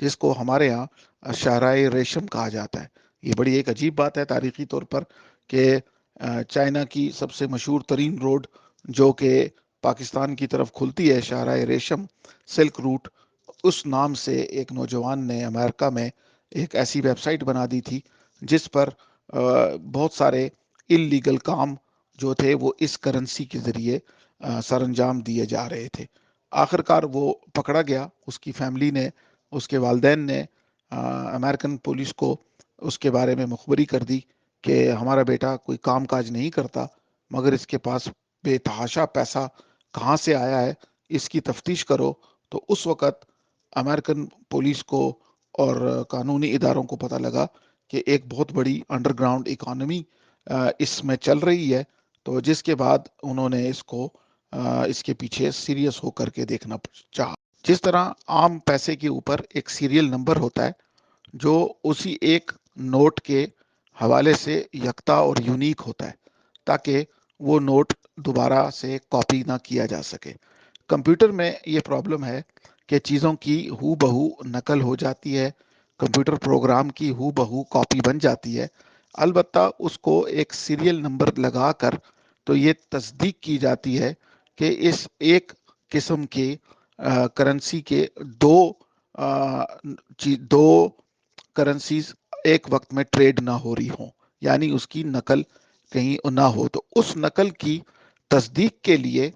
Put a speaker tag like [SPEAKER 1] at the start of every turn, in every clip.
[SPEAKER 1] جس کو ہمارے ہاں شاہراہ ریشم کہا جاتا ہے۔ یہ بڑی ایک عجیب بات ہے تاریخی طور پر کہ چائنا کی سب سے مشہور ترین روڈ جو کہ پاکستان کی طرف کھلتی ہے، شاہراہ ریشم، سلک روٹ، اس نام سے ایک نوجوان نے امریکہ میں ایک ایسی ویب سائٹ بنا دی تھی جس پر بہت سارے انلیگل کام جو تھے وہ اس کرنسی کے ذریعے سر انجام دیے جا رہے تھے۔ آخرکار وہ پکڑا گیا، اس کی فیملی نے، اس کے والدین نے امریکن پولیس کو اس کے بارے میں مخبری کر دی کہ ہمارا بیٹا کوئی کام کاج نہیں کرتا، مگر اس کے پاس بے تحاشا پیسہ کہاں سے آیا ہے، اس کی تفتیش کرو۔ تو اس وقت امریکن پولیس کو اور قانونی اداروں کو پتہ لگا کہ ایک بہت بڑی انڈر گراؤنڈ اکانومی اس میں چل رہی ہے، تو جس کے بعد انہوں نے اس کے پیچھے سیریس ہو کر کے دیکھنا چاہا۔ جس طرح عام پیسے کے اوپر ایک سیریل نمبر ہوتا ہے جو اسی ایک نوٹ کے حوالے سے یکتا اور یونیک ہوتا ہے تاکہ وہ نوٹ دوبارہ سے کاپی نہ کیا جا سکے۔ کمپیوٹر میں یہ پرابلم ہے کہ چیزوں کی ہو بہو نقل ہو جاتی ہے، کمپیوٹر پروگرام کی ہو بہو کاپی بن جاتی ہے، البتہ اس کو ایک سیریل نمبر لگا کر تو یہ تصدیق کی جاتی ہے کہ اس ایک قسم کے کرنسی کے دو کرنسیز ایک وقت میں ٹریڈ نہ ہو رہی ہوں، یعنی اس کی نقل کہیں نہ ہو۔ تو اس نقل کی تصدیق کے لیے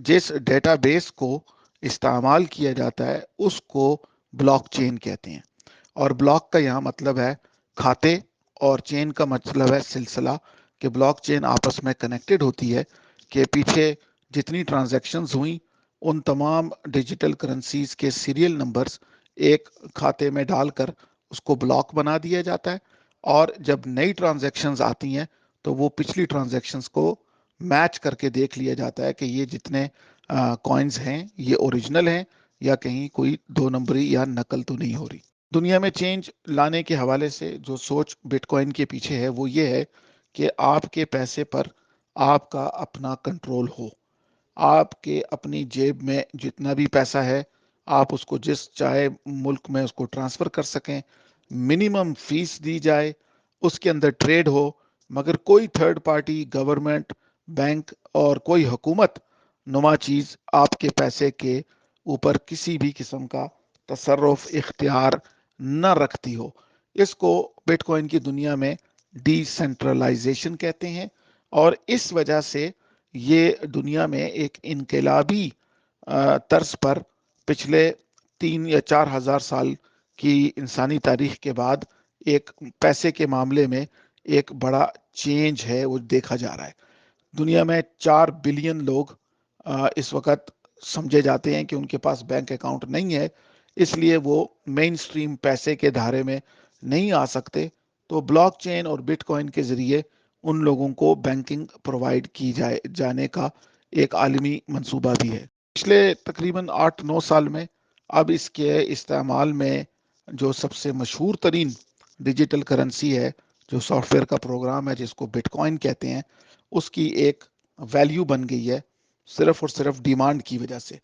[SPEAKER 1] جس ڈیٹا بیس کو استعمال کیا جاتا ہے اس کو بلاک چین کہتے ہیں، اور بلاک کا یہاں مطلب ہے کھاتے اور چین کا مطلب ہے سلسلہ، کہ بلاک چین آپس میں کنیکٹڈ ہوتی ہے کہ پیچھے جتنی ٹرانزیکشنز ہوئیں ان تمام ڈیجیٹل کرنسیز کے سیریل نمبرز ایک کھاتے میں ڈال کر اس کو بلاک بنا دیا جاتا ہے، اور جب نئی ٹرانزیکشنز آتی ہیں تو وہ پچھلی ٹرانزیکشنز کو میچ کر کے دیکھ لیا جاتا ہے کہ یہ جتنے کوائنز ہیں یہ اوریجنل ہیں یا کہیں کوئی دو نمبری یا نقل تو نہیں ہو رہی۔ دنیا میں چینج لانے کے حوالے سے جو سوچ بٹ کوائن کے پیچھے ہے وہ یہ ہے کہ آپ کے پیسے پر آپ کا اپنا کنٹرول ہو، آپ کے اپنی جیب میں جتنا بھی پیسہ ہے آپ اس کو جس چاہے ملک میں اس کو ٹرانسفر کر سکیں، منیمم فیس دی جائے، اس کے اندر ٹریڈ ہو، مگر کوئی تھرڈ پارٹی، گورنمنٹ، بینک اور کوئی حکومت نما چیز آپ کے پیسے کے اوپر کسی بھی قسم کا تصرف اختیار نہ رکھتی ہو۔ اس کو بٹ کوائن کی دنیا میں ڈی سینٹرلائزیشن کہتے ہیں، اور اس وجہ سے یہ دنیا میں ایک انقلابی طرز پر پچھلے 3 یا 4 ہزار سال کی انسانی تاریخ کے بعد ایک پیسے کے معاملے میں ایک بڑا چینج ہے وہ دیکھا جا رہا ہے۔ دنیا میں 4 بلین لوگ اس وقت سمجھے جاتے ہیں کہ ان کے پاس بینک اکاؤنٹ نہیں ہے، اس لیے وہ مین سٹریم پیسے کے دھارے میں نہیں آ سکتے، تو بلاک چین اور بٹ کوائن کے ذریعے ان لوگوں کو بینکنگ پرووائڈ کی جانے کا ایک عالمی منصوبہ بھی ہے۔ پچھلے تقریباً 8-9 سال میں اب اس کے استعمال میں جو سب سے مشہور ترین ڈیجیٹل کرنسی ہے، جو سافٹ ویئر کا پروگرام ہے جس کو بٹ کوائن کہتے ہیں، اس کی ایک ویلیو بن گئی ہے صرف اور صرف ڈیمانڈ کی وجہ سے۔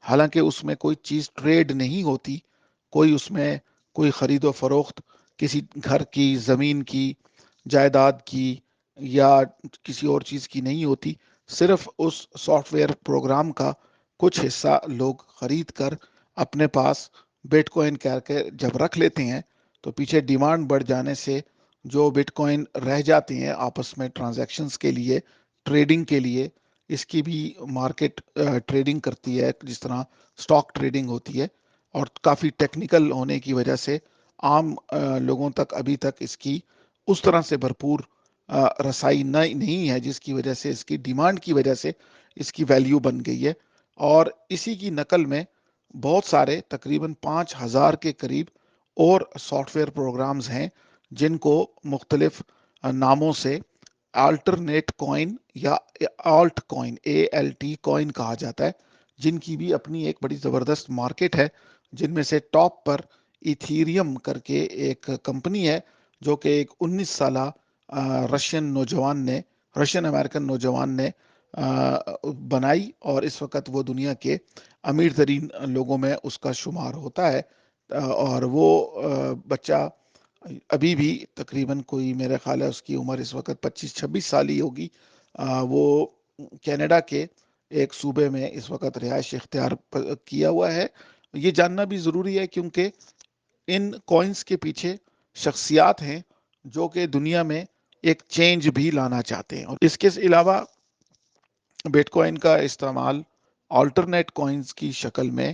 [SPEAKER 1] حالانکہ اس میں کوئی چیز ٹریڈ نہیں ہوتی، کوئی اس میں کوئی خرید و فروخت کسی گھر کی، زمین کی، جائیداد کی یا کسی اور چیز کی نہیں ہوتی، صرف اس سافٹ ویئر پروگرام کا کچھ حصہ لوگ خرید کر اپنے پاس بٹ کوائن کر کے جب رکھ لیتے ہیں تو پیچھے ڈیمانڈ بڑھ جانے سے جو بٹ کوائن رہ جاتے ہیں آپس میں ٹرانزیکشنز کے لیے، ٹریڈنگ کے لیے، اس کی بھی مارکیٹ ٹریڈنگ کرتی ہے جس طرح سٹاک ٹریڈنگ ہوتی ہے، اور کافی ٹیکنیکل ہونے کی وجہ سے عام لوگوں تک ابھی تک اس کی اس طرح سے بھرپور رسائی نہیں ہے، جس کی وجہ سے اس کی ڈیمانڈ کی وجہ سے اس کی ویلیو بن گئی ہے۔ اور اسی کی نقل میں بہت سارے تقریباً 5,000 کے قریب اور سافٹ ویئر پروگرامز ہیں جن کو مختلف ناموں سے آلٹرنیٹ کوائن یا آلٹ کوائن ALT کوائن کہا جاتا ہے، جن کی بھی اپنی ایک بڑی زبردست مارکیٹ ہے، جن میں سے ٹاپ پر ایتھیریم کر کے ایک کمپنی ہے جو کہ ایک 19 سالہ رشین امریکن نوجوان نے بنائی، اور اس وقت وہ دنیا کے امیر ترین لوگوں میں اس کا شمار ہوتا ہے۔ اور وہ بچہ ابھی بھی تقریباً کوئی میرا خیال ہے اس کی عمر اس وقت 25-26 سال ہی ہوگی. وہ کینیڈا کے ایک صوبے میں اس وقت رہائش اختیار کیا ہوا ہے. یہ جاننا بھی ضروری ہے کیونکہ ان کوائنز کے پیچھے شخصیات ہیں جو کہ دنیا میں ایک چینج بھی لانا چاہتے ہیں. اور اس کے علاوہ بٹ کوائن کا استعمال آلٹرنیٹ کوائنز کی شکل میں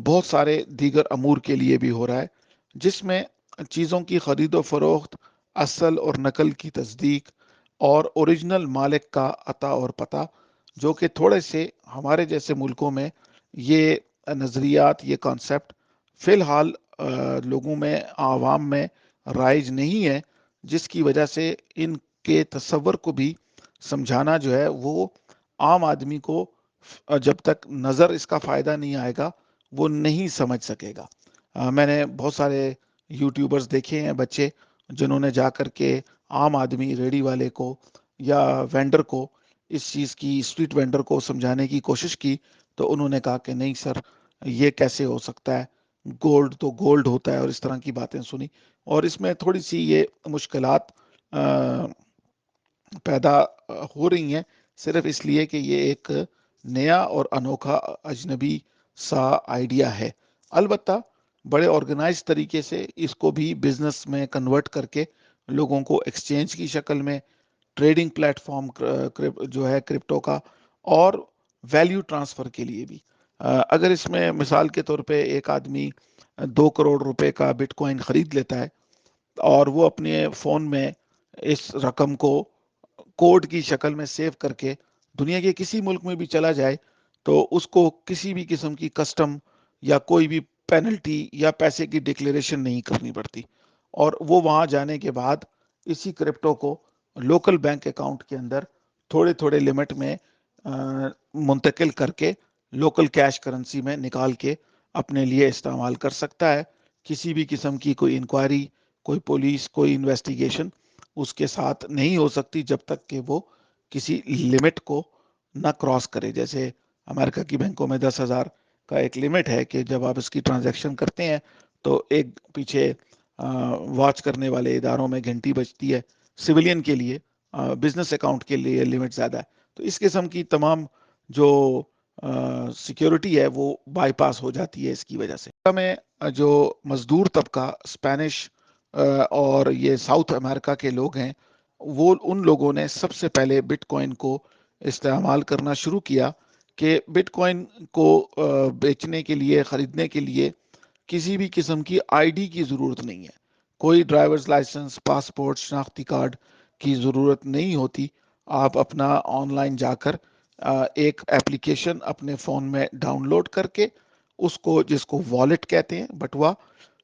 [SPEAKER 1] بہت سارے دیگر امور کے لیے بھی ہو رہا ہے، جس میں چیزوں کی خرید و فروخت، اصل اور نقل کی تصدیق اور اوریجنل مالک کا عطا اور پتہ، جو کہ تھوڑے سے ہمارے جیسے ملکوں میں یہ نظریات، یہ کانسیپٹ فی الحال لوگوں میں، عوام میں رائج نہیں ہے، جس کی وجہ سے ان کے تصور کو بھی سمجھانا جو ہے وہ عام آدمی کو جب تک نظر اس کا فائدہ نہیں آئے گا وہ نہیں سمجھ سکے گا. میں نے بہت سارے یوٹیوبرز دیکھے ہیں بچے جنہوں نے جا کر کے عام آدمی، ریڑی والے کو یا وینڈر کو، اس چیز کی، اسٹریٹ وینڈر کو سمجھانے کی کوشش کی تو انہوں نے کہا کہ نہیں سر، یہ کیسے ہو سکتا ہے، گولڈ تو گولڈ ہوتا ہے، اور اس طرح کی باتیں سنی. اور اس میں تھوڑی سی یہ مشکلات پیدا ہو رہی ہیں صرف اس لیے کہ یہ ایک نیا اور انوکھا اجنبی سا آئیڈیا ہے. البتہ بڑے آرگنائز طریقے سے اس کو بھی بزنس میں کنورٹ کر کے لوگوں کو ایکسچینج کی شکل میں، ٹریڈنگ پلیٹ فارم جو ہے کرپٹو کا، اور ویلیو ٹرانسفر کے لیے بھی. اگر اس میں مثال کے طور پہ ایک آدمی 2 کروڑ روپے کا بٹ کوائن خرید لیتا ہے اور وہ اپنے فون میں اس رقم کو کوڈ کی شکل میں سیو کر کے دنیا کے کسی ملک میں بھی چلا جائے تو اس کو کسی بھی قسم کی کسٹم یا کوئی بھی پینلٹی یا پیسے کی ڈکلیریشن نہیں کرنی پڑتی، اور وہ وہاں جانے کے بعد اسی کرپٹو کو لوکل بینک اکاؤنٹ کے اندر تھوڑے تھوڑے لمٹ میں منتقل کر کے لوکل کیش کرنسی میں نکال کے اپنے لیے استعمال کر سکتا ہے. کسی بھی قسم کی کوئی انکوائری، کوئی پولیس، کوئی انویسٹیگیشن اس کے ساتھ نہیں ہو سکتی جب تک کہ وہ کسی لمٹ کو نہ کراس کرے. جیسے امریکہ کی بینکوں میں 10,000 کا ایک لمٹ ہے کہ جب آپ اس کی ٹرانزیکشن کرتے ہیں تو ایک پیچھے واچ کرنے والے اداروں میں گھنٹی بجتی ہے. سویلین کے لیے، بزنس اکاؤنٹ کے لیے لمٹ زیادہ ہے. تو اس قسم کی تمام جو سیکیورٹی ہے وہ بائی پاس ہو جاتی ہے اس کی وجہ سے. میں جو مزدور طبقہ، اسپینش اور یہ ساؤتھ امریکہ کے لوگ ہیں، وہ ان لوگوں نے سب سے پہلے بٹ کوائن کو استعمال کرنا شروع کیا کہ بٹ کوائن کو بیچنے کے لیے، خریدنے کے لیے کسی بھی قسم کی آئی ڈی کی ضرورت نہیں ہے. کوئی ڈرائیورز لائسنس، پاسپورٹ، شناختی کارڈ کی ضرورت نہیں ہوتی. آپ اپنا آن لائن جا کر ایک ایپلیکیشن اپنے فون میں ڈاؤن لوڈ کر کے اس کو، جس کو والیٹ کہتے ہیں، بٹوا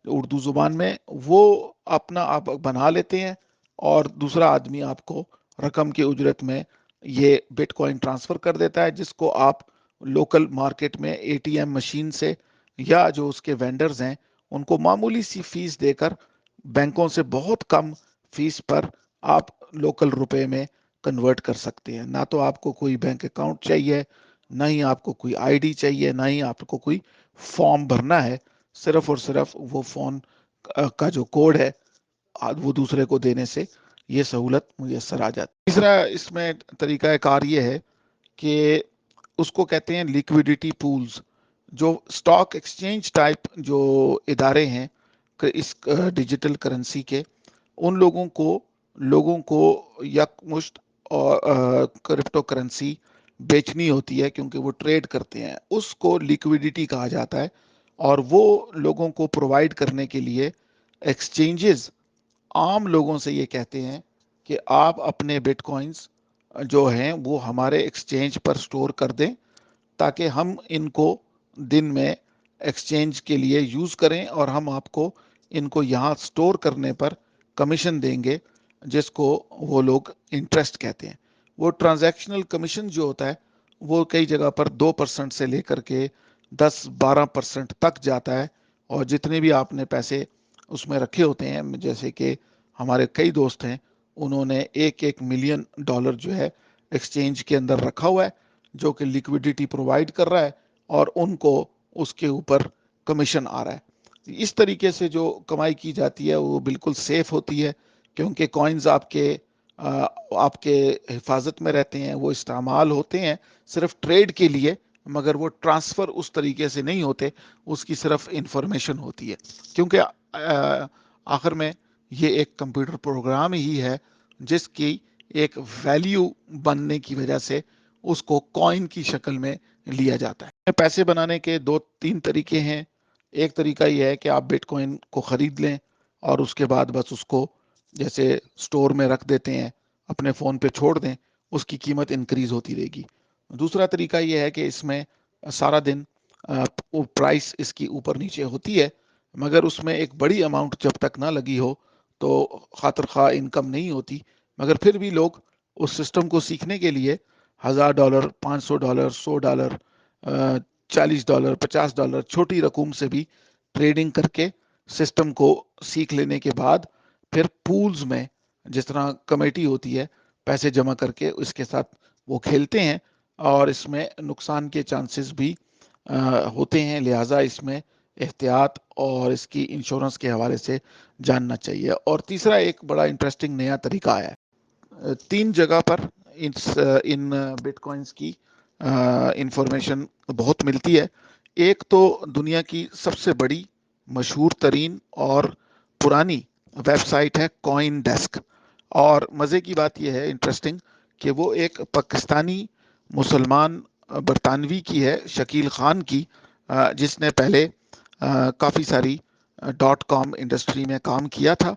[SPEAKER 1] اردو زبان میں، وہ اپنا آپ بنا لیتے ہیں اور دوسرا آدمی آپ کو رقم کی اجرت میں یہ بٹ کوائن ٹرانسفر کر دیتا ہے، جس کو آپ لوکل مارکیٹ میں اے ٹی ایم مشین سے یا جو اس کے وینڈرز ہیں ان کو معمولی سی فیس دے کر، بینکوں سے بہت کم فیس پر آپ لوکل روپے میں کنورٹ کر سکتے ہیں. نہ تو آپ کو کوئی بینک اکاؤنٹ چاہیے، نہ ہی آپ کو کوئی آئی ڈی چاہیے، نہ ہی آپ کو کوئی فارم بھرنا ہے. صرف اور صرف وہ فون کا جو کوڈ ہے وہ دوسرے کو دینے سے یہ سہولت میسر آ جاتی. تیسرا اس میں طریقہ کار یہ ہے کہ اس کو کہتے ہیں لیکویڈیٹی پولز. جو سٹاک ایکسچینج ٹائپ جو ادارے ہیں اس ڈیجیٹل کرنسی کے، ان لوگوں کو یکمشت کرپٹو کرنسی بیچنی ہوتی ہے کیونکہ وہ ٹریڈ کرتے ہیں. اس کو لیکویڈیٹی کہا جاتا ہے، اور وہ لوگوں کو پرووائڈ کرنے کے لیے ایکسچینجز عام لوگوں سے یہ کہتے ہیں کہ آپ اپنے بٹ کوائنز جو ہیں وہ ہمارے ایکسچینج پر سٹور کر دیں تاکہ ہم ان کو دن میں ایکسچینج کے لیے یوز کریں، اور ہم آپ کو ان کو یہاں سٹور کرنے پر کمیشن دیں گے، جس کو وہ لوگ انٹرسٹ کہتے ہیں. وہ ٹرانزیکشنل کمیشن جو ہوتا ہے وہ کئی جگہ پر 2% سے لے کر کے 10-12% تک جاتا ہے. اور جتنے بھی آپ نے پیسے اس میں رکھے ہوتے ہیں، جیسے کہ ہمارے کئی دوست ہیں، انہوں نے $1 ملین جو ہے ایکسچینج کے اندر رکھا ہوا ہے، جو کہ لیکویڈیٹی پرووائڈ کر رہا ہے اور ان کو اس کے اوپر کمیشن آ رہا ہے. اس طریقے سے جو کمائی کی جاتی ہے وہ بالکل سیف ہوتی ہے، کیونکہ کوائنز آپ کے حفاظت میں رہتے ہیں، وہ استعمال ہوتے ہیں صرف ٹریڈ کے لیے، مگر وہ ٹرانسفر اس طریقے سے نہیں ہوتے، اس کی صرف انفارمیشن ہوتی ہے، کیونکہ آخر میں یہ ایک کمپیوٹر پروگرام ہی ہے جس کی ایک ویلیو بننے کی وجہ سے اس کو کوائن کی شکل میں لیا جاتا ہے۔ پیسے بنانے کے 2-3 طریقے ہیں۔ ایک طریقہ یہ ہے کہ آپ بٹ کوائن کو خرید لیں اور اس کے بعد بس اس کو جیسے سٹور میں رکھ دیتے ہیں، اپنے فون پہ چھوڑ دیں، اس کی قیمت انکریز ہوتی رہے گی۔ دوسرا طریقہ یہ ہے کہ اس میں سارا دن پرائس اس کی اوپر نیچے ہوتی ہے، مگر اس میں ایک بڑی اماؤنٹ جب تک نہ لگی ہو تو خاطر خواہ انکم نہیں ہوتی، مگر پھر بھی لوگ اس سسٹم کو سیکھنے کے لیے $1000، $500، $100، $40، $50 چھوٹی رقم سے بھی ٹریڈنگ کر کے سسٹم کو سیکھ لینے کے بعد پھر پولز میں جس طرح کمیٹی ہوتی ہے پیسے جمع کر کے اس کے ساتھ وہ کھیلتے ہیں، اور اس میں نقصان کے چانسز بھی ہوتے ہیں، لہٰذا اس میں احتیاط اور اس کی انشورنس کے حوالے سے جاننا چاہیے۔ اور تیسرا ایک بڑا انٹرسٹنگ نیا طریقہ ہے، 3 جگہ پر ان بٹ کوائنز کی انفارمیشن بہت ملتی ہے۔ ایک تو دنیا کی سب سے بڑی، مشہور ترین اور پرانی ویب سائٹ ہے کوائن ڈیسک، اور مزے کی بات یہ ہے انٹرسٹنگ کہ وہ ایک پاکستانی مسلمان برطانوی کی ہے، شکیل خان کی، جس نے پہلے کافی ساری ڈاٹ کام انڈسٹری میں کام کیا تھا،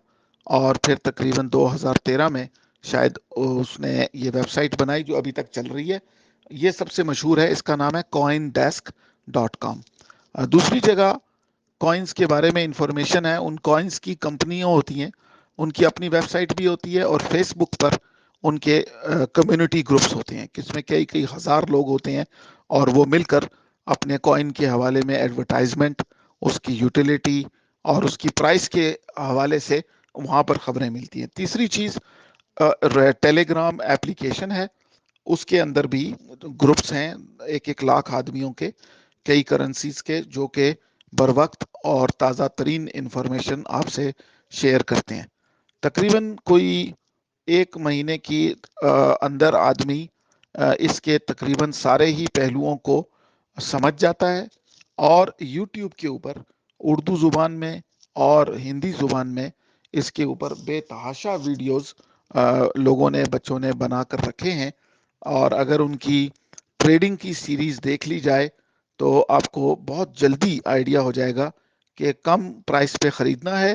[SPEAKER 1] اور پھر تقریباً 2013 میں شاید اس نے یہ ویب سائٹ بنائی جو ابھی تک چل رہی ہے۔ یہ سب سے مشہور ہے، اس کا نام ہے coindesk.com۔ دوسری جگہ کوائنز کے بارے میں انفارمیشن ہے، ان کوائنز کی کمپنیاں ہوتی ہیں، ان کی اپنی ویب سائٹ بھی ہوتی ہے، اور فیس بک پر ان کے کمیونٹی گروپس ہوتے ہیں، جس میں کئی ہزار لوگ ہوتے ہیں، اور وہ مل کر اپنے کوائن کے حوالے میں ایڈورٹائزمنٹ، اس کی یوٹیلیٹی اور اس کی پرائس کے حوالے سے وہاں پر خبریں ملتی ہیں۔ تیسری چیز ٹیلی گرام ایپلیکیشن ہے، اس کے اندر بھی گروپس ہیں 1 لاکھ آدمیوں کے، کئی کرنسیز کے، جو کہ بر وقت اور تازہ ترین انفارمیشن آپ سے شیئر کرتے ہیں۔ تقریباً کوئی 1 مہینے کی اندر آدمی اس کے تقریباً سارے ہی پہلوؤں کو سمجھ جاتا ہے، اور یوٹیوب کے اوپر اردو زبان میں اور ہندی زبان میں اس کے اوپر بے تحاشا ویڈیوز لوگوں نے، بچوں نے بنا کر رکھے ہیں، اور اگر ان کی ٹریڈنگ کی سیریز دیکھ لی جائے تو آپ کو بہت جلدی آئیڈیا ہو جائے گا کہ کم پرائس پہ خریدنا ہے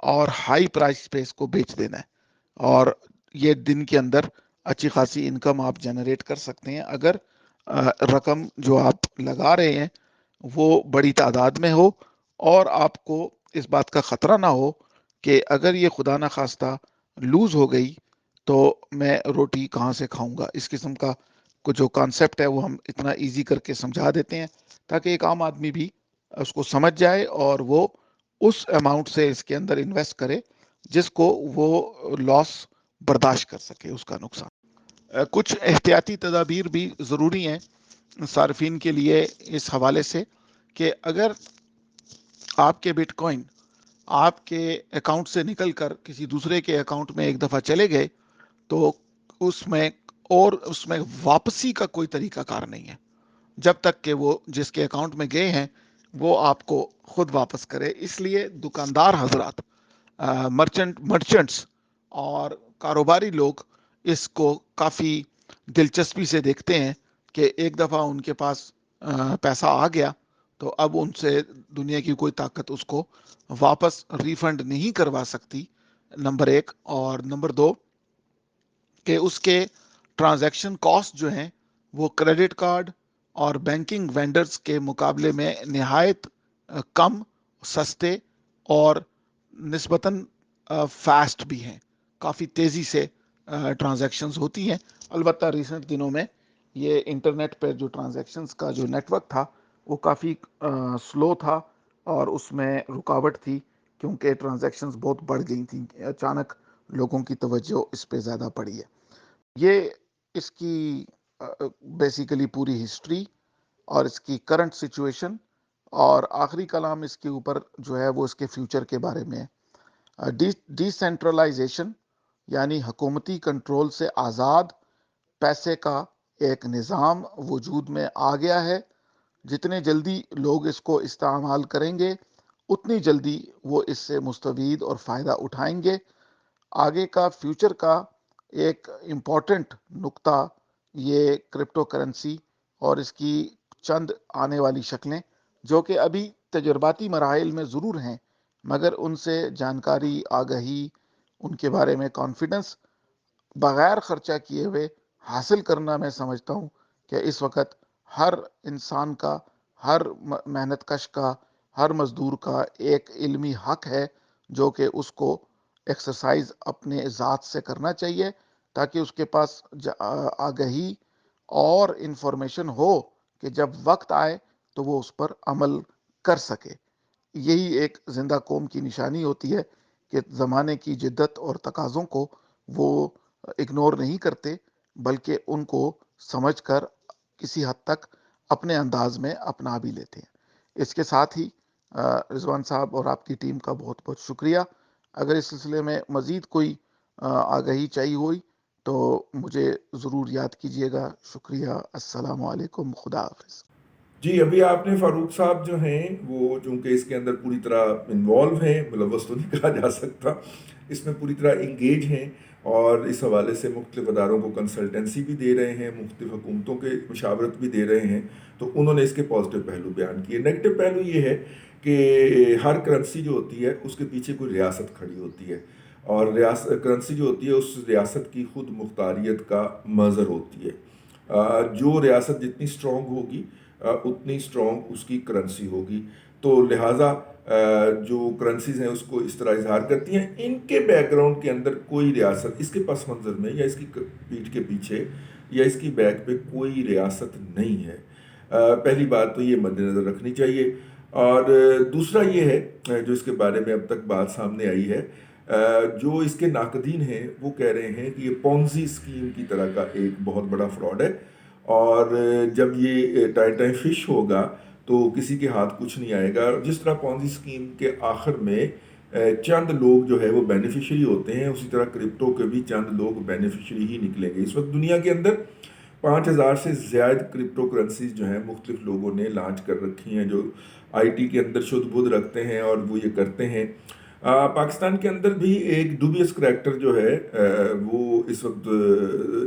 [SPEAKER 1] اور ہائی پرائس پہ اس کو بیچ دینا ہے، اور یہ دن کے اندر اچھی خاصی انکم آپ جنریٹ کر سکتے ہیں اگر رقم جو آپ لگا رہے ہیں وہ بڑی تعداد میں ہو، اور آپ کو اس بات کا خطرہ نہ ہو کہ اگر یہ خدا نہ خواستہ لوز ہو گئی تو میں روٹی کہاں سے کھاؤں گا۔ اس قسم کا جو کانسیپٹ ہے وہ ہم اتنا ایزی کر کے سمجھا دیتے ہیں تاکہ ایک عام آدمی بھی اس کو سمجھ جائے اور وہ اس اماؤنٹ سے اس کے اندر انویسٹ کرے جس کو وہ لاس برداشت کر سکے، اس کا نقصان۔ کچھ احتیاطی تدابیر بھی ضروری ہیں صارفین کے لیے اس حوالے سے کہ اگر آپ کے بٹ کوائن آپ کے اکاؤنٹ سے نکل کر کسی دوسرے کے اکاؤنٹ میں ایک دفعہ چلے گئے تو اس میں واپسی کا کوئی طریقہ کار نہیں ہے جب تک کہ وہ جس کے اکاؤنٹ میں گئے ہیں وہ آپ کو خود واپس کرے۔ اس لیے دکاندار حضرات، مرچنٹس اور کاروباری لوگ اس کو کافی دلچسپی سے دیکھتے ہیں کہ ایک دفعہ ان کے پاس پیسہ آ گیا تو اب ان سے دنیا کی کوئی طاقت اس کو واپس ریفنڈ نہیں کروا سکتی، نمبر 1، اور نمبر 2 کہ اس کے ٹرانزیکشن کاسٹ جو ہیں وہ کریڈٹ کارڈ اور بینکنگ وینڈرز کے مقابلے میں نہایت کم، سستے اور نسبتاً فاسٹ بھی ہیں، کافی تیزی سے ٹرانزیکشنز ہوتی ہیں۔ البتہ ریسنٹ دنوں میں یہ انٹرنیٹ پہ جو ٹرانزیکشنز کا جو نیٹ ورک تھا وہ کافی سلو تھا، اور اس میں رکاوٹ تھی کیونکہ ٹرانزیکشنز بہت بڑھ گئی تھیں، اچانک لوگوں کی توجہ اس پہ زیادہ پڑی ہے۔ یہ اس کی بیسیکلی پوری ہسٹری اور اس کی کرنٹ سچویشن اور آخری کلام اس کے اوپر جو ہے وہ اس کے فیوچر کے بارے میں ہے۔ ڈی سینٹرلائزیشن یعنی حکومتی کنٹرول سے آزاد پیسے کا ایک نظام وجود میں آ گیا ہے۔ جتنے جلدی لوگ اس کو استعمال کریں گے اتنی جلدی وہ اس سے مستفید اور فائدہ اٹھائیں گے۔ آگے کا فیوچر کا ایک امپورٹنٹ نقطہ یہ کرپٹو کرنسی اور اس کی چند آنے والی شکلیں جو کہ ابھی تجرباتی مراحل میں ضرور ہیں، مگر ان سے جانکاری، آگہی، ان کے بارے میں کانفیڈنس بغیر خرچہ کیے ہوئے حاصل کرنا، میں سمجھتا ہوں کہ اس وقت ہر انسان کا، ہر محنت کش کا، ہر مزدور کا ایک علمی حق ہے جو کہ اس کو ایکسرسائز اپنے ذات سے کرنا چاہیے تاکہ اس کے پاس آگہی اور انفارمیشن ہو کہ جب وقت آئے تو وہ اس پر عمل کر سکے۔ یہی ایک زندہ قوم کی نشانی ہوتی ہے کہ زمانے کی جدت اور تقاضوں کو وہ اگنور نہیں کرتے بلکہ ان کو سمجھ کر کسی حد تک اپنے انداز میں اپنا بھی لیتے ہیں۔ اس کے ساتھ ہی رضوان صاحب اور آپ کی ٹیم کا بہت بہت شکریہ۔ اگر اس سلسلے میں مزید کوئی آگہی چاہیے ہوئی تو مجھے ضرور یاد کیجیے گا۔ شکریہ، السلام علیکم، خدا حافظ۔
[SPEAKER 2] جی، ابھی آپ نے فاروق صاحب جو ہیں وہ چونکہ اس کے اندر پوری طرح انوالو ہیں، ملوث تو نہیں کہا جا سکتا، اس میں پوری طرح انگیج ہیں اور اس حوالے سے مختلف اداروں کو کنسلٹنسی بھی دے رہے ہیں، مختلف حکومتوں کے مشاورت بھی دے رہے ہیں، تو انہوں نے اس کے پازیٹیو پہلو بیان کیے۔ نیگیٹو پہلو یہ ہے کہ ہر کرنسی جو ہوتی ہے اس کے پیچھے کوئی ریاست کھڑی ہوتی ہے، اور کرنسی جو ہوتی ہے اس ریاست کی خود مختاریت کا مظہر ہوتی ہے۔ جو ریاست جتنی اسٹرانگ ہوگی اتنی اسٹرانگ اس کی کرنسی ہوگی، تو لہٰذا جو کرنسیز ہیں اس کو اس طرح اظہار کرتی ہیں۔ ان کے بیک گراؤنڈ کے اندر کوئی ریاست اس کے پس منظر میں یا اس کی پیٹھ کے پیچھے یا اس کی بیک پہ کوئی ریاست نہیں ہے۔ پہلی بات تو یہ مد نظر رکھنی چاہیے، اور دوسرا یہ ہے جو اس کے بارے میں اب تک بات سامنے آئی ہے، جو اس کے ناقدین ہیں وہ کہہ رہے ہیں کہ یہ پونزی اسکیم کی طرح کا ایک بہت بڑا فراڈ ہے، اور جب یہ ٹائم فش ہوگا تو کسی کے ہاتھ کچھ نہیں آئے گا۔ جس طرح پونزی اسکیم کے آخر میں چند لوگ جو ہے وہ بینیفیشری ہوتے ہیں، اسی طرح کرپٹو کے بھی چند لوگ بینیفیشری ہی نکلیں گے۔ اس وقت دنیا کے اندر 5000 سے زائد کرپٹو کرنسیز جو ہیں مختلف لوگوں نے لانچ کر رکھی ہیں، جو آئی ٹی کے اندر شدھ بدھ رکھتے ہیں اور وہ یہ کرتے ہیں۔ پاکستان کے اندر بھی ایک ڈوبیس کریکٹر جو ہے وہ اس وقت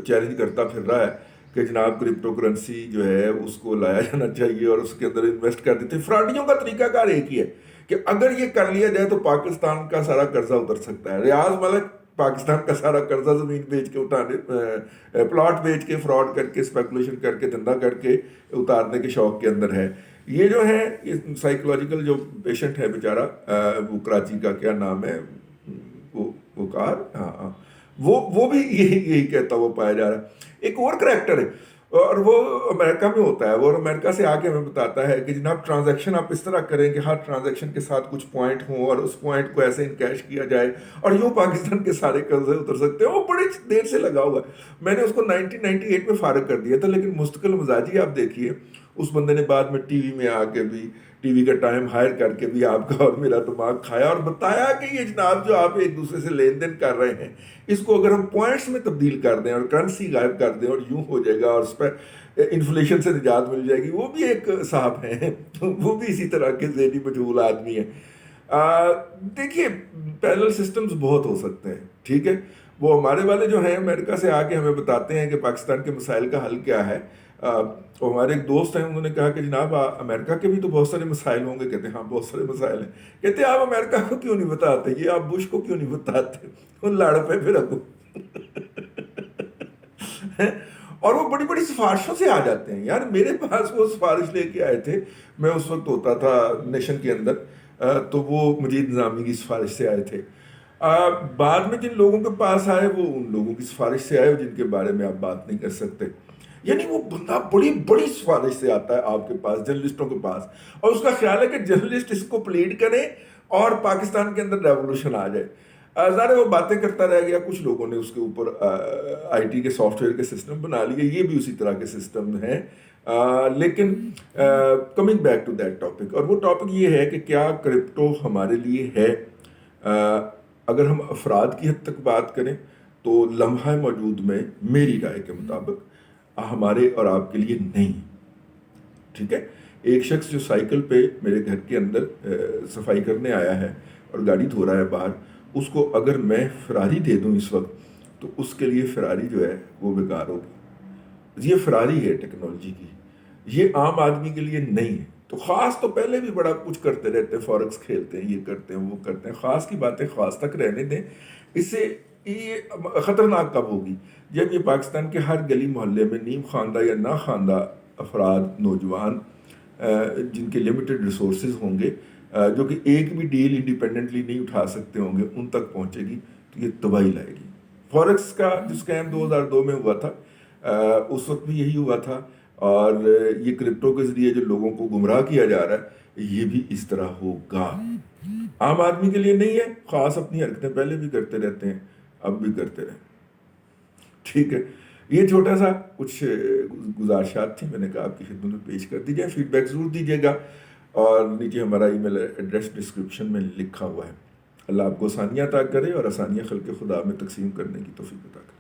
[SPEAKER 2] چیلنج کرتا پھر رہا ہے کہ جناب کرپٹو کرنسی جو ہے اس کو لایا جانا چاہیے اور اس کے اندر انویسٹ کر دیتے ہیں۔ فراڈیوں کا طریقہ کار ایک ہی ہے کہ اگر یہ کر لیا جائے تو پاکستان کا سارا قرضہ اتر سکتا ہے۔ ریاض ملک پاکستان کا سارا قرضہ زمین بیچ کے اٹھانے، پلاٹ بیچ کے، فراڈ کر کے، اسپیکولیشن کر کے، دھندا کر کے اتارنے کے شوق کے اندر ہے۔ یہ جو ہے یہ سائیکولوجیکل جو پیشنٹ ہے بیچارہ، وہ کراچی کا کیا نام ہے، وہ کار، ہاں، وہ بھی یہی کہتا ہوا پایا جا رہا ہے۔ ایک اور کریکٹر ہے اور وہ امریکہ میں ہوتا ہے، وہ امریکہ سے آ کے ہمیں بتاتا ہے کہ جناب ٹرانزیکشن آپ اس طرح کریں کہ ہر ٹرانزیکشن کے ساتھ کچھ پوائنٹ ہوں اور اس پوائنٹ کو ایسے انکیش کیا جائے اور یوں پاکستان کے سارے قرضے اتر سکتے ہیں۔ وہ بڑی دیر سے لگا ہوا ہے، میں نے اس کو 1998 میں فارغ کر دیا تھا، لیکن مستقل مزاجی آپ دیکھیے، اس بندے نے بعد میں ٹی وی میں آ کے بھی، ٹی وی کا ٹائم ہائر کر کے بھی آپ کا اور میرا دماغ کھایا اور بتایا کہ یہ جناب جو آپ ایک دوسرے سے لین دین کر رہے ہیں، اس کو اگر ہم پوائنٹس میں تبدیل کر دیں اور کرنسی غائب کر دیں اور یوں ہو جائے گا اور اس پہ انفلیشن سے نجات مل جائے گی۔ وہ بھی ایک صاحب ہیں، وہ بھی اسی طرح کے ذہنی مجہول آدمی ہیں۔ دیکھیے پیرلل سسٹمز بہت ہو سکتے ہیں، ٹھیک ہے، وہ ہمارے والے جو ہیں امریکہ سے آ کے ہمیں بتاتے ہیں کہ پاکستان کے مسائل کا حل کیا ہے۔ ہمارے ایک دوست ہیں، انہوں نے کہا کہ جناب امریکہ کے بھی تو بہت سارے مسائل ہوں گے۔ کہتے ہیں ہاں بہت سارے مسائل ہیں۔ کہتے ہیں آپ امریکہ کو کیوں نہیں بتاتے، یہ آپ بش کو کیوں نہیں بتاتے، ان لاڑ پہ پھر رکھو۔ اور وہ بڑی بڑی سفارشوں سے آ جاتے ہیں۔ یار میرے پاس وہ سفارش لے کے آئے تھے، میں اس وقت ہوتا تھا نیشن کے اندر، تو وہ مجید نظامی کی سفارش سے آئے تھے۔ بعد میں جن لوگوں کے پاس آئے وہ ان لوگوں کی سفارش سے آئے جن کے بارے میں آپ بات نہیں کر سکتے۔ یعنی وہ بندہ بڑی بڑی سفارش سے آتا ہے آپ کے پاس، جرنلسٹوں کے پاس، اور اس کا خیال ہے کہ جرنلسٹ اس کو پلیڈ کریں اور پاکستان کے اندر ریولوشن آ جائے۔ ظاہر ہے وہ باتیں کرتا رہ گیا، کچھ لوگوں نے اس کے اوپر آئی ٹی کے سافٹ ویئر کے سسٹم بنا لیے، یہ بھی اسی طرح کے سسٹم ہیں. لیکن coming back to that topic, اور وہ ٹاپک یہ ہے کہ کیا کرپٹو ہمارے لیے ہے. اگر ہم افراد کی حد تک بات کریں تو لمحہ موجود میں میری رائے کے مطابق ہمارے اور آپ کے لیے نہیں. ٹھیک ہے، ایک شخص جو سائیکل پہ میرے گھر کے اندر صفائی کرنے آیا ہے اور گاڑی دھو رہا ہے باہر، اس کو اگر میں فراری دے دوں اس وقت تو اس کے لیے فراری جو ہے وہ بیکار ہوگی. یہ فراری ہے ٹیکنالوجی کی، یہ عام آدمی کے لیے نہیں ہے. تو خاص تو پہلے بھی بڑا کچھ کرتے رہتے ہیں، فارکس کھیلتے ہیں، یہ کرتے ہیں وہ کرتے ہیں. خاص کی باتیں خاص تک رہنے دیں. اس سے یہ خطرناک کب ہوگی؟ جب یہ پاکستان کے ہر گلی محلے میں نیم خواندہ یا نا خواندہ افراد، نوجوان جن کے لمیٹڈ ریسورسز ہوں گے، جو کہ ایک بھی ڈیل انڈیپینڈنٹلی نہیں اٹھا سکتے ہوں گے، ان تک پہنچے گی تو یہ تباہی لائے گی. فارکس کا جو اسکیم 2002 میں ہوا تھا، اس وقت بھی یہی ہوا تھا. اور یہ کرپٹو کے ذریعے جو لوگوں کو گمراہ کیا جا رہا ہے، یہ بھی اس طرح ہوگا. عام آدمی کے لیے نہیں ہے. خاص اپنی حرکتیں پہلے بھی کرتے رہتے ہیں، اب بھی کرتے رہیں. ٹھیک ہے، یہ چھوٹا سا کچھ گزارشات تھی، میں نے کہا آپ کی خدمت میں پیش کر دی جائے. فیڈ بیک ضرور دیجیے گا، اور نیچے ہمارا ای میل ایڈریس ڈسکرپشن میں لکھا ہوا ہے. اللہ آپ کو آسانیاں عطا کرے اور آسانیاں خلق خدا میں تقسیم کرنے کی توفیق عطا کرے.